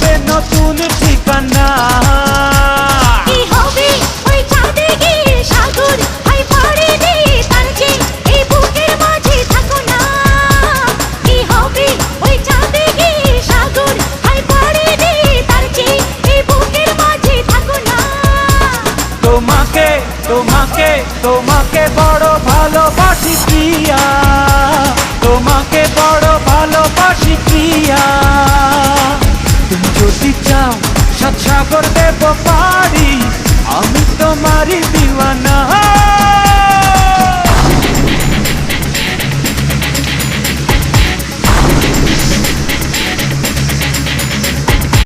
হবে নতুন ঠিকানা। কি হবে ওই চাঁদে গিয়ে সাগর হাই পাড়ি দিয়ে তার যে এই বুকের মাঝে থাকো না। কি হবে ওই চাঁদে গিয়ে সাগর হাই পাড়ি দিয়ে তার যে এই বুকের মাঝে থাকো না। তোমাকে তোমাকে তোমাকে বড় ভালোবাসি প্রিয়া, তোমাকে বড় ভালোবাসি প্রিয়া। তুমি যদি চাও সাত সাগর দেব পারি, আমি তোমারই দিওয়ানা।